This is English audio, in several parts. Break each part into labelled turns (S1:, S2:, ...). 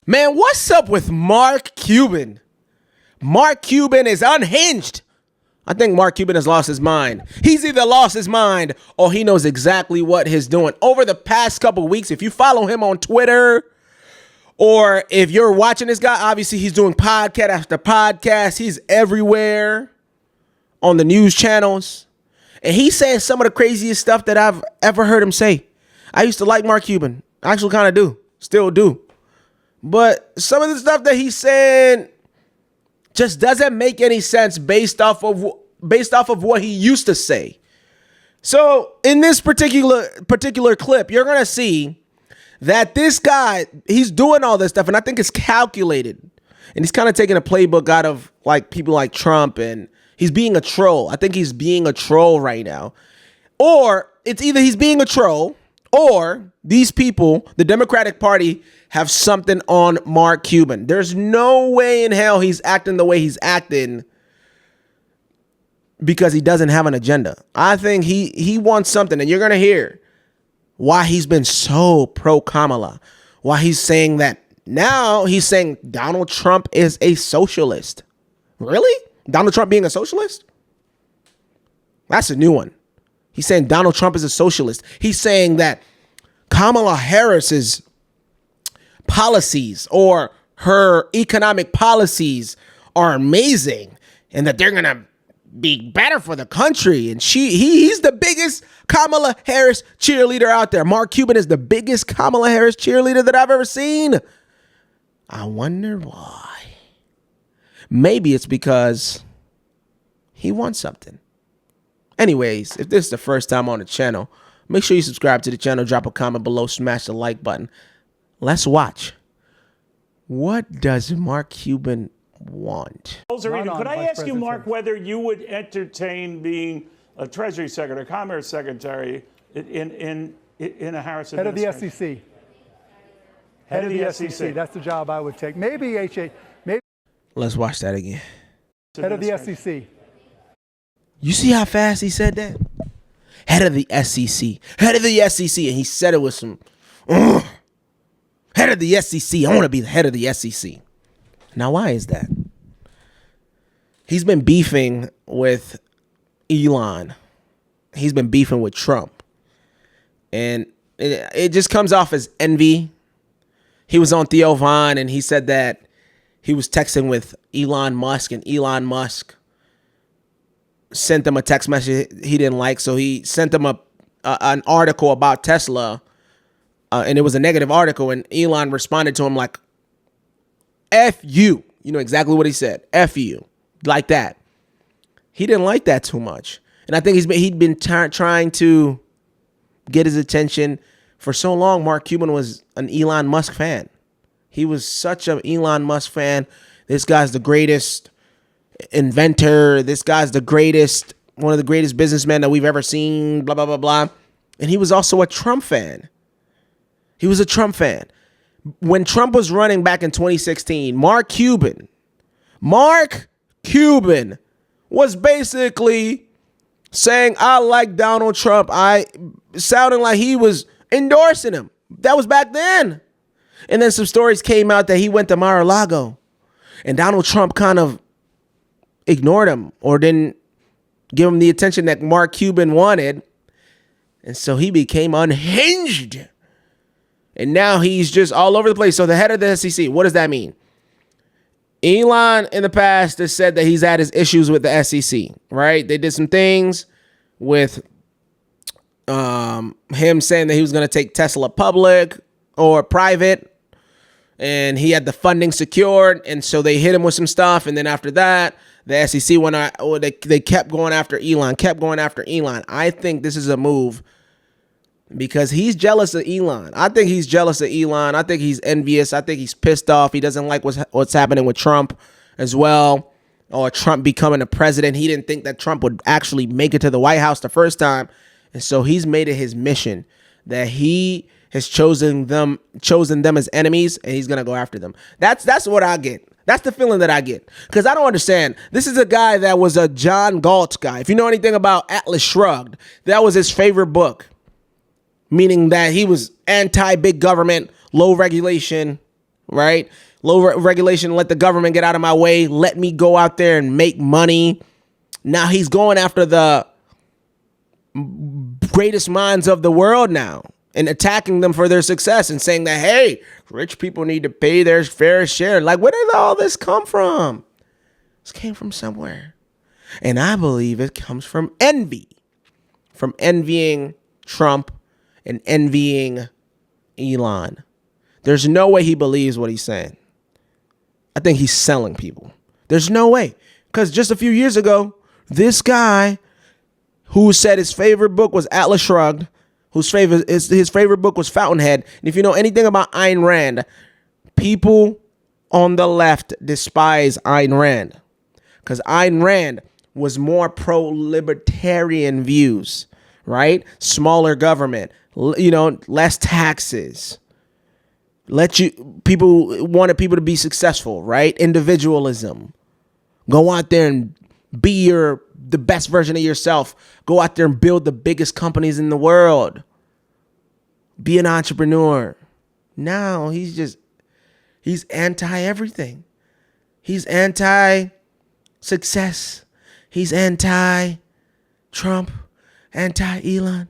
S1: Man, what's up with Mark Cuban? Mark Cuban is unhinged. I think Mark Cuban has lost his mind. He's either lost his mind or he knows exactly what he's doing. Over the past couple of weeks, if you follow him on Twitter or if you're watching this guy, obviously he's doing podcast after podcast. He's everywhere on the news channels. And he's saying some of the craziest stuff that I've ever heard him say. I used to like Mark Cuban. I actually kind of do. Still do. But some of the stuff that he's saying just doesn't make any sense based off of what he used to say. So in this particular clip, you're going to see that this guy, he's doing all this stuff, and I think it's calculated. And he's kind of taking a playbook out of like people like Trump, and he's being a troll. I think he's being a troll right now. Or it's either he's being a troll or these people, the Democratic Party, have something on Mark Cuban. There's no way in hell he's acting the way he's acting because he doesn't have an agenda. I think he wants something, and you're going to hear why he's been so pro-Kamala, why he's saying that now he's saying Donald Trump is a socialist. Really? Donald Trump being a socialist? That's a new one. He's saying Donald Trump is a socialist. He's saying that Kamala Harris's policies or her economic policies are amazing and that they're going to be better for the country. And he's the biggest Kamala Harris cheerleader out there. Mark Cuban is the biggest Kamala Harris cheerleader that I've ever seen. I wonder why. Maybe it's because he wants something. Anyways, if this is the first time on the channel, make sure you subscribe to the channel, drop a comment below, smash the like button. Let's watch. What does Mark Cuban want?
S2: Could I ask you, Mark, whether you would entertain being a Treasury Secretary, Commerce Secretary in a Harris administration?
S3: Head of the SEC. Head of the SEC. That's the job I would take. Maybe maybe.
S1: Let's watch that again.
S3: Head of the SEC.
S1: You see how fast he said that? Head of the SEC. Head of the SEC. And he said it with some, head of the SEC. I want to be the head of the SEC. Now, why is that? He's been beefing with Elon. He's been beefing with Trump. And it just comes off as envy. He was on Theo Von and he said that he was texting with Elon Musk, and Elon Musk sent him a text message he didn't like. So he sent him an article about Tesla, and it was a negative article. And Elon responded to him like, F you. You know exactly what he said. F you. Like that. He didn't like that too much. And I think he'd been trying to get his attention for so long. Mark Cuban was an Elon Musk fan. He was such an Elon Musk fan. This guy's the greatest inventor. This guy's the greatest, one of the greatest businessmen that we've ever seen, blah, blah, blah, blah. And he was also a Trump fan. He was a Trump fan. When Trump was running back in 2016, Mark Cuban was basically saying, I like Donald Trump. Sounding like he was endorsing him. That was back then. And then some stories came out that he went to Mar-a-Lago and Donald Trump kind of ignored him or didn't give him the attention that Mark Cuban wanted. And so he became unhinged. And now he's just all over the place. So the head of the SEC, what does that mean? Elon in the past has said that he's had his issues with the SEC, right? They did some things with him saying that he was going to take Tesla public or private, and he had the funding secured, and so they hit him with some stuff. And then after that, the SEC went out, or they kept going after Elon, I think this is a move because he's jealous of Elon. I think he's jealous of Elon. I think he's envious. I think he's pissed off. He doesn't like what's happening with Trump as well, or Trump becoming a president. He didn't think that Trump would actually make it to the White House the first time. And so he's made it his mission that he has chosen them as enemies, and he's going to go after them. That's what I get. That's the feeling that I get. Because I don't understand. This is a guy that was a John Galt guy. If you know anything about Atlas Shrugged, that was his favorite book. Meaning that he was anti-big government, low regulation, right? Low regulation, let the government get out of my way. Let me go out there and make money. Now he's going after the greatest minds of the world now and attacking them for their success and saying that, hey, rich people need to pay their fair share. Like, where did all this come from? This came from somewhere. And I believe it comes from envy, from envying Trump and envying Elon. There's no way he believes what he's saying. I think he's selling people. There's no way. Because just a few years ago, this guy who said his favorite book was Atlas Shrugged, his favorite book was Fountainhead. And if you know anything about Ayn Rand, people on the left despise Ayn Rand. Because Ayn Rand was more pro-libertarian views, right? Smaller government, less taxes. Wanted people to be successful, right? Individualism. Go out there and be the best version of yourself. Go out there and build the biggest companies in the world. Be an entrepreneur. Now he's anti everything. He's anti success. He's anti Trump, anti Elon.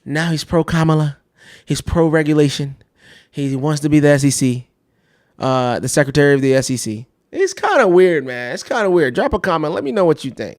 S1: Now he's pro Kamala. He's pro regulation. He wants to be the SEC, the secretary of the SEC. It's kind of weird, man. It's kind of weird. Drop a comment. Let me know what you think.